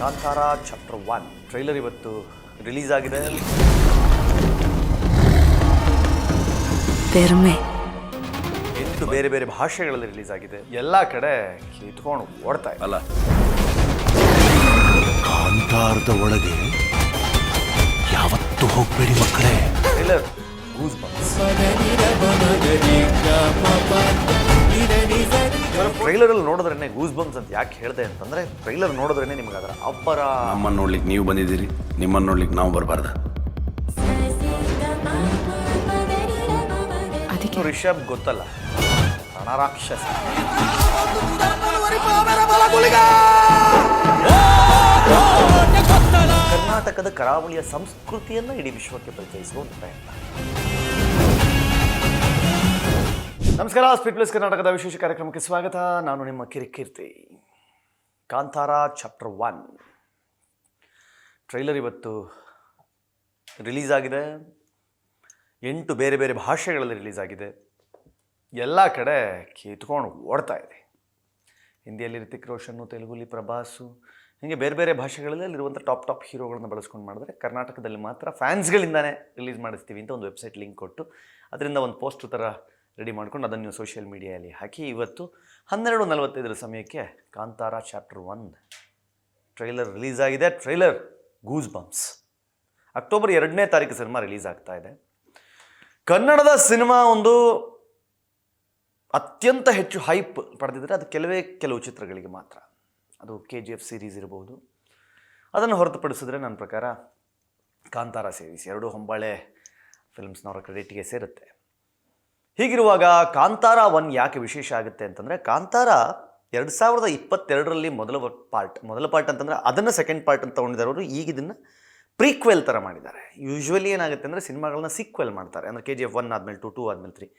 Kantara chapter 1 trailer ಇವತ್ತು release ಆಗಿದೆ. ಎಂಟು ಬೇರೆ ಬೇರೆ ಭಾಷೆಗಳಲ್ಲಿ ರಿಲೀಸ್ ಆಗಿದೆ. ಎಲ್ಲ ಕಡೆ ಕಿತ್ಕೊಂಡು ಓಡ್ತಾ ಇದೆ. ಅಲ್ಲ, ಕಾಂತಾರದ ಒಳಗೆ ಯಾವತ್ತೂ ಹೋಗ್ಬೇಡಿ ಮಕ್ಕಳೇ. Trailer goose bumps. ಟ್ರೈಲರ್ ಅಲ್ಲಿ ನೋಡಿದ್ರೇನೆ ಗೂಸ್ ಬಂಪ್ಸ್ ಅಂತ ಯಾಕೆ ಹೇಳಿದೆ ಅಂತಂದ್ರೆ, ಟ್ರೈಲರ್ ನೋಡಿದ್ರೇನೆ ನಿಮ್ಗೆ ಅದರ ಅಬ್ಬರ. ನಮ್ಮನ್ನು ನೋಡ್ಲಿಕ್ಕೆ ನೀವು ಬಂದಿದ್ದೀರಿ, ನಿಮ್ಮನ್ನು ನೋಡ್ಲಿಕ್ಕೆ ನಾವು ಬರಬಾರ್ದ? ಅದಕ್ಕೆ ರಿಷಬ್ ಗೊತ್ತಲ್ಲ, ರಣರಾಕ್ಷಸ. ಕರ್ನಾಟಕದ ಕರಾವಳಿಯ ಸಂಸ್ಕೃತಿಯನ್ನು ಇಡೀ ವಿಶ್ವಕ್ಕೆ ಪರಿಚಯಿಸುವ ಒಂದು ಪ್ರಯತ್ನ. ನಮಸ್ಕಾರ, ಸ್ಪೀಡ್ ಪ್ಲಸ್ ಕರ್ನಾಟಕದ ವಿಶೇಷ ಕಾರ್ಯಕ್ರಮಕ್ಕೆ ಸ್ವಾಗತ. ನಾನು ನಿಮ್ಮ ಕಿರಿಕೀರ್ತಿ. ಕಾಂತಾರ ಚಾಪ್ಟರ್ 1 ಟ್ರೈಲರ್ ಇವತ್ತು ರಿಲೀಸ್ ಆಗಿದೆ. 8 ಬೇರೆ ಬೇರೆ ಭಾಷೆಗಳಲ್ಲಿ ರಿಲೀಸ್ ಆಗಿದೆ. ಎಲ್ಲ ಕಡೆ ಕಿತ್ಕೊಂಡು ಓಡ್ತಾ ಇದೆ. ಹಿಂದಿಯಲ್ಲಿ ರಿತಿಕ್ ರೋಷನ್ನು, ತೆಲುಗುಲಿ ಪ್ರಭಾಸು, ಹೀಗೆ ಬೇರೆ ಬೇರೆ ಭಾಷೆಗಳಲ್ಲಿ ಅಲ್ಲಿರುವಂಥ ಟಾಪ್ ಹೀರೋಗಳನ್ನ ಬಳಸ್ಕೊಂಡು ಮಾಡಿದ್ರೆ, ಕರ್ನಾಟಕದಲ್ಲಿ ಮಾತ್ರ ಫ್ಯಾನ್ಸ್ಗಳಿಂದಾನೇ ರಿಲೀಸ್ ಮಾಡಿಸ್ತೀವಿ ಅಂತ ಒಂದು ವೆಬ್ಸೈಟ್ ಲಿಂಕ್ ಕೊಟ್ಟು ಅದರಿಂದ ಒಂದು ಪೋಸ್ಟ್ ಥರ ರೆಡಿ ಮಾಡ್ಕೊಂಡು ಅದನ್ನು ಸೋಷಿಯಲ್ ಮೀಡಿಯಾದಲ್ಲಿ ಹಾಕಿ ಇವತ್ತು 12:45 ಸಮಯಕ್ಕೆ ಕಾಂತಾರ ಚಾಪ್ಟರ್ 1 ಟ್ರೈಲರ್ ರಿಲೀಸ್ ಆಗಿದೆ. Trailer goose bumps. ಅಕ್ಟೋಬರ್ 2ನೇ ತಾರೀಕು ಸಿನಿಮಾ ರಿಲೀಸ್ ಆಗ್ತಾ ಇದೆ. ಕನ್ನಡದ ಸಿನಿಮಾ ಒಂದು ಅತ್ಯಂತ ಹೆಚ್ಚು ಹೈಪ್ ಪಡೆದಿದ್ದರೆ ಅದು ಕೆಲವು ಚಿತ್ರಗಳಿಗೆ ಮಾತ್ರ. ಅದು KGF ಸೀರೀಸ್ ಇರ್ಬೋದು. ಅದನ್ನು ಹೊರತುಪಡಿಸಿದ್ರೆ ನನ್ನ ಪ್ರಕಾರ ಕಾಂತಾರ ಸೀರೀಸ್ 2 ಹೊಂಬಾಳೆ ಫಿಲ್ಮ್ಸ್ನವರ ಕ್ರೆಡಿಟ್ಗೆ ಸೇರುತ್ತೆ. ಹೀಗಿರುವಾಗ ಕಾಂತಾರ 1 ಯಾಕೆ ವಿಶೇಷ ಆಗುತ್ತೆ ಅಂತಂದರೆ, ಕಾಂತಾರ 2022ರಲ್ಲಿ ಮೊದಲ ಪಾರ್ಟ್ ಅಂತಂದರೆ ಅದನ್ನು ಸೆಕೆಂಡ್ ಪಾರ್ಟ್ ಅಂತ ತೊಗೊಂಡಿದ್ದಾರೆ. ಈಗ ಇದನ್ನು ಪ್ರೀಕ್ವೆಲ್ ಥರ ಮಾಡಿದ್ದಾರೆ. ಯೂಶ್ವಲಿ ಏನಾಗುತ್ತೆ ಅಂದರೆ ಸಿನಿಮಾಗಳನ್ನ ಸೀಕ್ವೆಲ್ ಮಾಡ್ತಾರೆ. ಅಂದರೆ KGF 1 ಆದಮೇಲೆ 2 ಆದಮೇಲೆ 3.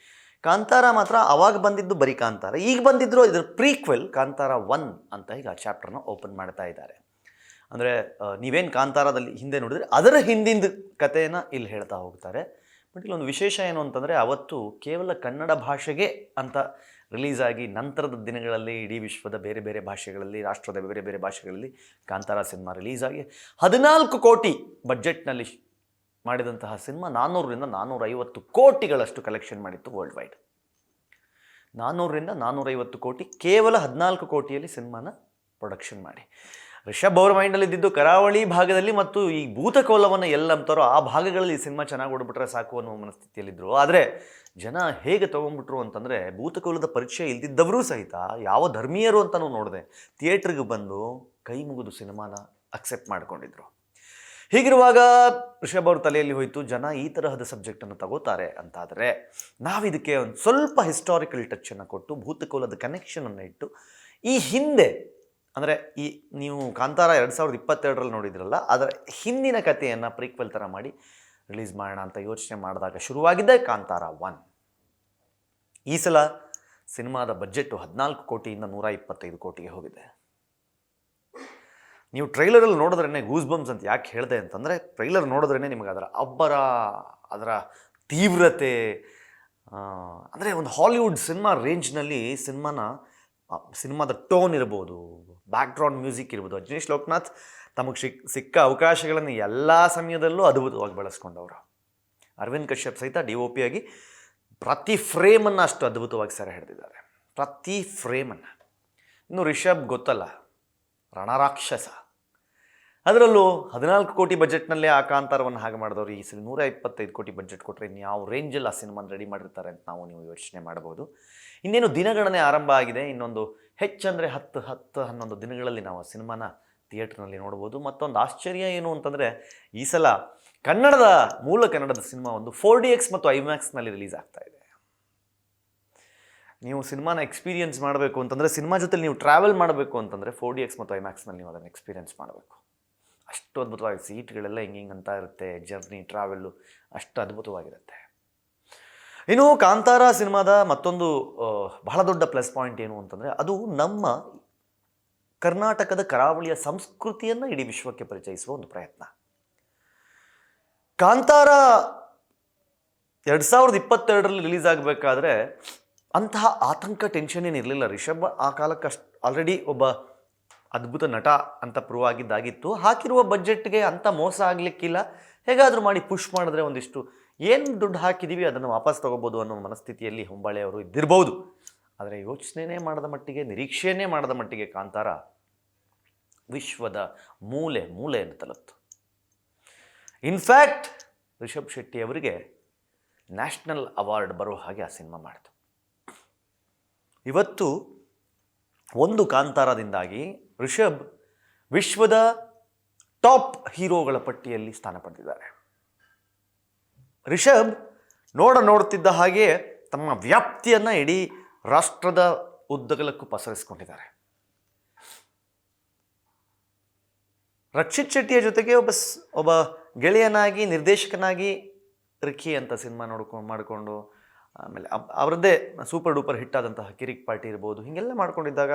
ಕಾಂತಾರ ಮಾತ್ರ ಅವಾಗ ಬಂದಿದ್ದು ಬರೀ ಕಾಂತಾರ, ಈಗ ಬಂದಿದ್ರು ಇದರ ಪ್ರೀಕ್ವೆಲ್ ಕಾಂತಾರ 1 ಅಂತ ಈಗ ಆ ಚಾಪ್ಟರ್ನ ಓಪನ್ ಮಾಡ್ತಾ ಇದ್ದಾರೆ. ಅಂದರೆ ನೀವೇನು ಕಾಂತಾರದಲ್ಲಿ ಹಿಂದೆ ನೋಡಿದ್ರೆ ಅದರ ಹಿಂದಿಂದು ಕಥೆಯನ್ನು ಇಲ್ಲಿ ಹೇಳ್ತಾ ಹೋಗ್ತಾರೆ. ಬಟ್ ಇಲ್ಲೊಂದು ವಿಶೇಷ ಏನು ಅಂತಂದರೆ, ಅವತ್ತು ಕೇವಲ ಕನ್ನಡ ಭಾಷೆಗೆ ಅಂತ ರಿಲೀಸ್ ಆಗಿ ನಂತರದ ದಿನಗಳಲ್ಲಿ ಇಡೀ ವಿಶ್ವದ ಬೇರೆ ಬೇರೆ ಭಾಷೆಗಳಲ್ಲಿ, ರಾಷ್ಟ್ರದ ಬೇರೆ ಬೇರೆ ಭಾಷೆಗಳಲ್ಲಿ ಕಾಂತಾರ ಸಿನಿಮಾ ರಿಲೀಸ್ ಆಗಿ 14 ಕೋಟಿ ಬಡ್ಜೆಟ್ನಲ್ಲಿ ಮಾಡಿದಂತಹ ಸಿನಿಮಾ 400ರಿಂದ 450 ಕೋಟಿಗಳಷ್ಟು ಕಲೆಕ್ಷನ್ ಮಾಡಿತ್ತು ವರ್ಲ್ಡ್ ವೈಡ್. 400ರಿಂದ 450 ಕೋಟಿ ಕೇವಲ 14 ಕೋಟಿಯಲ್ಲಿ ಸಿನಿಮಾನ ಪ್ರೊಡಕ್ಷನ್ ಮಾಡಿ. ರಿಷಬ್ ಅವ್ರ ಮೈಂಡಲ್ಲಿ ಇದ್ದಿದ್ದು ಕರಾವಳಿ ಭಾಗದಲ್ಲಿ ಮತ್ತು ಈ ಭೂತಕೋಲವನ್ನು ಎಲ್ಲಂತಾರೋ ಆ ಭಾಗಗಳಲ್ಲಿ ಈ ಸಿನಿಮಾ ಚೆನ್ನಾಗಿ ಓಡ್ಬಿಟ್ರೆ ಸಾಕು ಅನ್ನೋ ಮನಸ್ಥಿತಿಯಲ್ಲಿದ್ದರು. ಆದರೆ ಜನ ಹೇಗೆ ತೊಗೊಂಡ್ಬಿಟ್ರು ಅಂತಂದರೆ, ಭೂತಕೋಲದ ಪರಿಚಯ ಇಲ್ದಿದ್ದವರೂ ಸಹಿತ ಯಾವ ಧರ್ಮೀಯರು ಅಂತಲೂ ನೋಡಿದೆ ಥಿಯೇಟ್ರಿಗೆ ಬಂದು ಕೈ ಮುಗಿದು ಸಿನಿಮಾನ ಅಕ್ಸೆಪ್ಟ್ ಮಾಡ್ಕೊಂಡಿದ್ರು. ಹೀಗಿರುವಾಗ ರಿಷಬ್ ಅವ್ರ ತಲೆಯಲ್ಲಿ ಹೋಯಿತು, ಜನ ಈ ತರಹದ ಸಬ್ಜೆಕ್ಟನ್ನು ತಗೋತಾರೆ ಅಂತಾದರೆ ನಾವಿದಕ್ಕೆ ಒಂದು ಸ್ವಲ್ಪ ಹಿಸ್ಟಾರಿಕಲ್ ಟಚ್ಚನ್ನು ಕೊಟ್ಟು ಭೂತಕೋಲದ ಕನೆಕ್ಷನನ್ನು ಇಟ್ಟು ಈ ಹಿಂದೆ, ಅಂದರೆ ಈ ನೀವು ಕಾಂತಾರ 2022ರಲ್ಲಿ ನೋಡಿದ್ರಲ್ಲ ಅದರ ಹಿಂದಿನ ಕಥೆಯನ್ನು ಪ್ರೀಕ್ವೆಲ್ ಥರ ಮಾಡಿ ರಿಲೀಸ್ ಮಾಡೋಣ ಅಂತ ಯೋಚನೆ ಮಾಡಿದಾಗ ಶುರುವಾಗಿದ್ದೆ ಕಾಂತಾರ 1. ಈ ಸಲ ಸಿನಿಮಾದ ಬಡ್ಜೆಟ್ಟು 14 ಕೋಟಿಯಿಂದ 125 ಕೋಟಿಗೆ ಹೋಗಿದೆ. ನೀವು ಟ್ರೈಲರಲ್ಲಿ ನೋಡಿದ್ರೇ ಗೂಸ್ ಬಂಪ್ಸ್ ಅಂತ ಯಾಕೆ ಹೇಳಿದೆ ಅಂತಂದರೆ, ಟ್ರೈಲರ್ ನೋಡಿದ್ರೇ ನಿಮಗೆ ಅದರ ಅಬ್ಬರ, ಅದರ ತೀವ್ರತೆ, ಅಂದರೆ ಒಂದು ಹಾಲಿವುಡ್ ಸಿನಿಮಾ ರೇಂಜ್ನಲ್ಲಿ ಸಿನಿಮಾದ ಟೋನ್ ಇರ್ಬೋದು, ಬ್ಯಾಕ್ಗ್ರೌಂಡ್ ಮ್ಯೂಸಿಕ್ ಇರ್ಬೋದು. ಅಜನೀಶ್ ಲೋಕನಾಥ್ ತಮಗೆ ಸಿಕ್ಕ ಅವಕಾಶಗಳನ್ನು ಎಲ್ಲ ಸಮಯದಲ್ಲೂ ಅದ್ಭುತವಾಗಿ ಬಳಸ್ಕೊಂಡವರು. ಅರವಿಂದ್ ಕಶ್ಯಪ್ ಸಹಿತ DOP ಆಗಿ ಪ್ರತಿ ಫ್ರೇಮನ್ನು ಅಷ್ಟು ಅದ್ಭುತವಾಗಿ ಸೆರೆ ಹಿಡಿದಿದ್ದಾರೆ, ಪ್ರತಿ ಫ್ರೇಮನ್ನು. ಇನ್ನು ರಿಷಬ್ ಗೊತ್ತಲ್ಲ, ರಣರಾಕ್ಷಸ. ಅದರಲ್ಲೂ 14 ಕೋಟಿ ಬಜೆಟ್ನಲ್ಲೇ ಆ ಕಾಂತಾರವನ್ನು ಹಾಗೆ ಮಾಡಿದವರು ಈ ಸಲ 125 ಕೋಟಿ ಬಜೆಟ್ ಕೊಟ್ಟರೆ ಯಾವ ರೇಂಜಲ್ಲಿ ಆ ಸಿನಿಮಾನ ರೆಡಿ ಮಾಡಿರ್ತಾರೆ ಅಂತ ನೀವು ಯೋಚನೆ ಮಾಡ್ಬೋದು. ಇನ್ನೇನು ದಿನಗಣನೆ ಆರಂಭ ಆಗಿದೆ. ಇನ್ನೊಂದು ಹೆಚ್ಚಂದರೆ 10-11 ದಿನಗಳಲ್ಲಿ ನಾವು ಆ ಸಿನಿಮಾನ ಥಿಯೇಟ್ರ್ನಲ್ಲಿ ನೋಡ್ಬೋದು. ಮತ್ತೊಂದು ಆಶ್ಚರ್ಯ ಏನು ಅಂತಂದರೆ, ಈ ಸಲ ಮೂಲ ಕನ್ನಡದ ಸಿನಿಮಾ ಒಂದು 4DX ಮತ್ತು IMAXನಲ್ಲಿ ರಿಲೀಸ್ ಆಗ್ತಾ ಇದೆ. ನೀವು ಸಿನಿಮಾನ ಎಕ್ಸ್ಪೀರಿಯನ್ಸ್ ಮಾಡಬೇಕು ಅಂತಂದರೆ, ಸಿನಿಮಾ ಜೊತೆಲಿ ನೀವು ಟ್ರಾವೆಲ್ ಮಾಡಬೇಕು ಅಂತಂದರೆ 4DX ಮತ್ತು IMAXನಲ್ಲಿ ನೀವು ಅದನ್ನು ಎಕ್ಸ್ಪೀರಿಯನ್ಸ್ ಮಾಡಬೇಕು. ಅಷ್ಟು ಅದ್ಭುತವಾಗಿ ಸೀಟ್ಗಳೆಲ್ಲ ಹಿಂಗೆ ಅಂತ ಇರುತ್ತೆ, ಜರ್ನಿ ಟ್ರಾವೆಲ್ಲು ಅಷ್ಟು ಅದ್ಭುತವಾಗಿರುತ್ತೆ. ಇನ್ನು ಕಾಂತಾರ ಸಿನಿಮಾದ ಮತ್ತೊಂದು ಬಹಳ ದೊಡ್ಡ ಪ್ಲಸ್ ಪಾಯಿಂಟ್ ಏನು ಅಂತಂದರೆ, ಅದು ನಮ್ಮ ಕರ್ನಾಟಕದ ಕರಾವಳಿಯ ಸಂಸ್ಕೃತಿಯನ್ನು ಇಡೀ ವಿಶ್ವಕ್ಕೆ ಪರಿಚಯಿಸುವ ಒಂದು ಪ್ರಯತ್ನ. ಕಾಂತಾರ 2022ರಲ್ಲಿ ರಿಲೀಸ್ ಆಗಬೇಕಾದ್ರೆ ಅಂತಹ ಆತಂಕ ಟೆನ್ಷನ್ ಏನಿರಲಿಲ್ಲ. ರಿಷಬ್ ಆ ಕಾಲಕ್ಕೆ ಆಲ್ರೆಡಿ ಒಬ್ಬ ಅದ್ಭುತ ನಟ ಅಂತ ಪ್ರೂವ್ ಆಗಿದ್ದಾಗಿತ್ತು. ಹಾಕಿರುವ ಬಜೆಟ್ಗೆ ಅಂಥ ಮೋಸ ಆಗಲಿಕ್ಕಿಲ್ಲ. ಹೇಗಾದರೂ ಮಾಡಿ ಪುಷ್ ಮಾಡಿದ್ರೆ ಒಂದಿಷ್ಟು ಏನು ದುಡ್ಡು ಹಾಕಿದ್ದೀವಿ ಅದನ್ನು ವಾಪಸ್ ತೊಗೋಬೋದು ಅನ್ನೋ ಮನಸ್ಥಿತಿಯಲ್ಲಿ ಹೊಂಬಾಳೆ ಅವರು ಇದ್ದಿರ್ಬೋದು. ಆದರೆ ಯೋಚನೆಯೇ ಮಾಡದ ಮಟ್ಟಿಗೆ, ನಿರೀಕ್ಷೆಯೇ ಮಾಡದ ಮಟ್ಟಿಗೆ ಕಾಂತಾರ ವಿಶ್ವದ ಮೂಲೆಯನ್ನು ತಲುಪ್ತು. ಇನ್ಫ್ಯಾಕ್ಟ್ ರಿಷಬ್ ಶೆಟ್ಟಿ ಅವರಿಗೆ ನ್ಯಾಷನಲ್ ಅವಾರ್ಡ್ ಬರೋ ಹಾಗೆ ಆ ಸಿನಿಮಾ ಮಾಡಿತು. ಇವತ್ತು ಒಂದು ಕಾಂತಾರದಿಂದಾಗಿ ರಿಷಬ್ ವಿಶ್ವದ ಟಾಪ್ ಹೀರೋಗಳ ಪಟ್ಟಿಯಲ್ಲಿ ಸ್ಥಾನ ಪಡೆದಿದ್ದಾರೆ. ರಿಷಬ್ ನೋಡುತ್ತಿದ್ದ ಹಾಗೆ ತಮ್ಮ ವ್ಯಾಪ್ತಿಯನ್ನು ಇಡೀ ರಾಷ್ಟ್ರದ ಉದ್ದಗಲಕ್ಕೂ ಪಸರಿಸಿಕೊಂಡಿದ್ದಾರೆ. ರಕ್ಷಿತ್ ಶೆಟ್ಟಿಯ ಜೊತೆಗೆ ಒಬ್ಬ ಗೆಳೆಯನಾಗಿ, ನಿರ್ದೇಶಕನಾಗಿ ರಿಕ್ಕಿ ಅಂತ ಸಿನಿಮಾ ಮಾಡಿಕೊಂಡು, ಆಮೇಲೆ ಅವರದ್ದೇ ಸೂಪರ್ ಡೂಪರ್ ಹಿಟ್ ಆದಂತಹ ಕಿರಿಕ್ ಪಾರ್ಟಿ ಇರ್ಬೋದು, ಹೀಗೆಲ್ಲ ಮಾಡ್ಕೊಂಡಿದ್ದಾಗ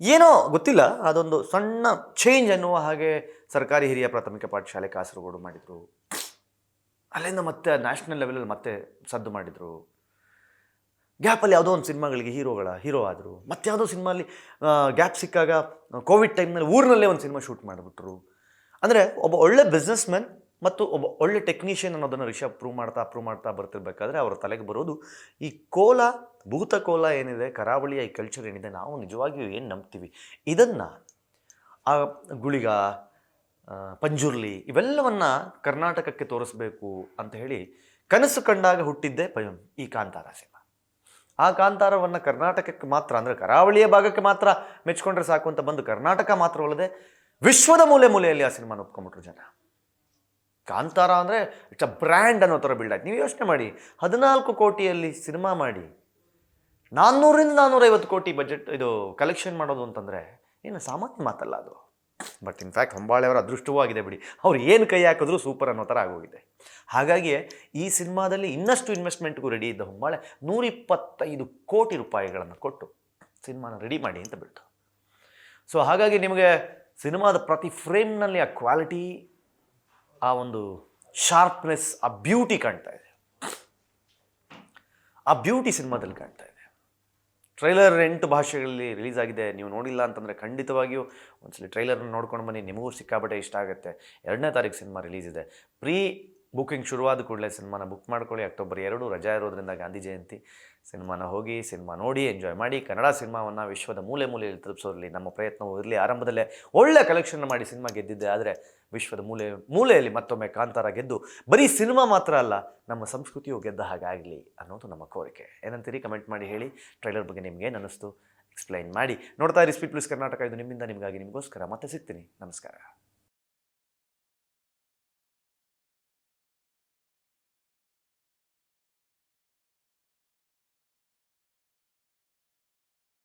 ಏನೋ ಗೊತ್ತಿಲ್ಲ, ಅದೊಂದು ಸಣ್ಣ ಚೇಂಜ್ ಅನ್ನುವ ಹಾಗೆ ಸರ್ಕಾರಿ ಹಿರಿಯ ಪ್ರಾಥಮಿಕ ಪಾಠಶಾಲೆ ಕಾಸರಗೋಡು ಮಾಡಿದರು. ಅಲ್ಲಿಂದ ಮತ್ತೆ ನ್ಯಾಷನಲ್ ಲೆವೆಲಲ್ಲಿ ಮತ್ತೆ ಸದ್ದು ಮಾಡಿದರು. ಗ್ಯಾಪಲ್ಲಿ ಯಾವುದೋ ಒಂದು ಸಿನಿಮಾಗಳಿಗೆ ಹೀರೋ ಆದರು. ಮತ್ತೆ ಯಾವುದೋ ಸಿನಿಮಾಲಿ ಗ್ಯಾಪ್ ಸಿಕ್ಕಾಗ ಕೋವಿಡ್ ಟೈಮ್ನಲ್ಲಿ ಊರಿನಲ್ಲೇ ಒಂದು ಸಿನಿಮಾ ಶೂಟ್ ಮಾಡಿಬಿಟ್ರು. ಅಂದರೆ ಒಬ್ಬ ಒಳ್ಳೆ ಬಿಸ್ನೆಸ್ ಮ್ಯಾನ್ ಮತ್ತು ಒಬ್ಬ ಒಳ್ಳೆ ಟೆಕ್ನಿಷಿಯನ್ ಅನ್ನೋದನ್ನು ರಿಷಬ್ ಪ್ರೂವ್ ಮಾಡ್ತಾ ಬರ್ತಿರ್ಬೇಕಾದ್ರೆ ಅವರ ತಲೆಗೆ ಬರೋದು ಈ ಭೂತ ಕೋಲ ಏನಿದೆ, ಕರಾವಳಿಯ ಈ ಕಲ್ಚರ್ ಏನಿದೆ, ನಾವು ನಿಜವಾಗಿಯೂ ಏನು ನಂಬ್ತೀವಿ, ಇದನ್ನು ಆ ಗುಳಿಗ, ಪಂಜುರ್ಲಿ ಇವೆಲ್ಲವನ್ನು ಕರ್ನಾಟಕಕ್ಕೆ ತೋರಿಸ್ಬೇಕು ಅಂತ ಹೇಳಿ ಕನಸು ಕಂಡಾಗ ಹುಟ್ಟಿದ್ದೇ ಈ ಕಾಂತಾರ ಸಿನಿಮಾ. ಆ ಕಾಂತಾರವನ್ನು ಕರ್ನಾಟಕಕ್ಕೆ ಮಾತ್ರ, ಅಂದರೆ ಕರಾವಳಿಯ ಭಾಗಕ್ಕೆ ಮಾತ್ರ ಮೆಚ್ಕೊಂಡ್ರೆ ಸಾಕು ಅಂತ ಬಂದು ಕರ್ನಾಟಕ ಮಾತ್ರವಲ್ಲದೆ ವಿಶ್ವದ ಮೂಲೆಯಲ್ಲಿ ಆ ಸಿನಿಮಾನ ಒಪ್ಕೊಂಡ್ಬಿಟ್ರು ಜನ. ಕಾಂತಾರ ಅಂದರೆ ಇಟ್ಸ್ ಅ ಬ್ರ್ಯಾಂಡ್ ಅನ್ನೋ ಥರ ಬಿಲ್ಡ್ ಆಯ್ತು. ನೀವು ಯೋಚನೆ ಮಾಡಿ, 14 ಕೋಟಿಯಲ್ಲಿ ಸಿನಿಮಾ ಮಾಡಿ 400ರಿಂದ 450 ಕೋಟಿ ಬಜೆಟ್ ಇದು ಕಲೆಕ್ಷನ್ ಮಾಡೋದು ಅಂತಂದರೆ ಏನು ಸಾಮಾನ್ಯ ಮಾತಲ್ಲ ಅದು. ಬಟ್ ಇನ್ಫ್ಯಾಕ್ಟ್ ಹೊಂಬಾಳೆ ಅವರ ಅದೃಷ್ಟವೂ ಆಗಿದೆ ಬಿಡಿ, ಅವ್ರು ಏನು ಕೈ ಹಾಕಿದ್ರು ಸೂಪರ್ ಅನ್ನೋ ಥರ ಆಗೋಗಿದೆ. ಹಾಗಾಗಿ ಈ ಸಿನಿಮಾದಲ್ಲಿ ಇನ್ನಷ್ಟು ಇನ್ವೆಸ್ಟ್ಮೆಂಟ್ಗೂ ರೆಡಿ ಇದ್ದ ಹೊಂಬಾಳೆ 125 ಕೋಟಿ ರೂಪಾಯಿಗಳನ್ನು ಕೊಟ್ಟು ಸಿನಿಮಾನ ರೆಡಿ ಮಾಡಿ ಅಂತ ಬಿಡ್ತು. ಸೊ ಹಾಗಾಗಿ ನಿಮಗೆ ಸಿನಿಮಾದ ಪ್ರತಿ ಫ್ರೇಮ್ನಲ್ಲಿ ಆ ಕ್ವಾಲಿಟಿ, ಆ ಒಂದು ಶಾರ್ಪ್ನೆಸ್, ಆ ಬ್ಯೂಟಿ ಕಾಣ್ತಾ ಇದೆ. ಆ ಬ್ಯೂಟಿ ಸಿನಿಮಾದಲ್ಲಿ ಕಾಣ್ತಾ ಇದೆ. ಟ್ರೈಲರ್ 8 ಭಾಷೆಗಳಲ್ಲಿ ರಿಲೀಸ್ ಆಗಿದೆ. ನೀವು ನೋಡಿಲ್ಲ ಅಂತಂದರೆ ಖಂಡಿತವಾಗಿಯೂ ಒಂದ್ಸಲಿ ಟ್ರೈಲರ್ನ ನೋಡ್ಕೊಂಡು ಬನ್ನಿ, ನಿಮಗೂ ಸಿಕ್ಕಾಪಟ್ಟೆ ಇಷ್ಟ ಆಗುತ್ತೆ. 2ನೇ ತಾರೀಕು ಸಿನಿಮಾ ರಿಲೀಸ್ ಇದೆ. ಪ್ರೀ ಬುಕ್ಕಿಂಗ್ ಶುರುವಾದ ಕೂಡಲೇ ಸಿನಿಮಾನ ಬುಕ್ ಮಾಡ್ಕೊಳ್ಳಿ. ಅಕ್ಟೋಬರ್ 2 ರಜಾ ಇರೋದ್ರಿಂದ ಗಾಂಧಿ ಜಯಂತಿ, ಸಿನಿಮಾನ ಹೋಗಿ ಸಿನಿಮಾ ನೋಡಿ ಎಂಜಾಯ್ ಮಾಡಿ. ಕನ್ನಡ ಸಿನಿಮಾವನ್ನು ವಿಶ್ವದ ಮೂಲೆಯಲ್ಲಿ ತಲುಪಿಸೋದ್ರಲ್ಲಿ ನಮ್ಮ ಪ್ರಯತ್ನವೂ ಇರಲಿ. ಆರಂಭದಲ್ಲೇ ಒಳ್ಳೆ ಕಲೆಕ್ಷನ್ ಮಾಡಿ ಸಿನಿಮಾ ಗೆದ್ದಿದ್ದೆ, ಆದರೆ ವಿಶ್ವದ ಮೂಲೆಯಲ್ಲಿ ಮತ್ತೊಮ್ಮೆ ಕಾಂತಾರ ಗೆದ್ದು ಬರೀ ಸಿನಿಮಾ ಮಾತ್ರ ಅಲ್ಲ, ನಮ್ಮ ಸಂಸ್ಕೃತಿಯು ಗೆದ್ದ ಹಾಗಾಗಲಿ ಅನ್ನೋದು ನಮ್ಮ ಕೋರಿಕೆ. ಏನಂತೀರಿ? ಕಮೆಂಟ್ ಮಾಡಿ ಹೇಳಿ. ಟ್ರೈಲರ್ ಬಗ್ಗೆ ನಿಮ್ಗೆ ಏನು ಅನ್ನಿಸ್ತು ಎಕ್ಸ್ಪ್ಲೈನ್ ಮಾಡಿ. ನೋಡ್ತಾ ಇರಿ ಸ್ಪೀಡ್ ಪ್ಲಸ್ ಕರ್ನಾಟಕ. ಇದು ನಿಮ್ಮಿಂದ ನಿಮಗಾಗಿ, ನಿಮಗೋಸ್ಕರ. ಮತ್ತೆ ಸಿಗ್ತೀನಿ. ನಮಸ್ಕಾರ.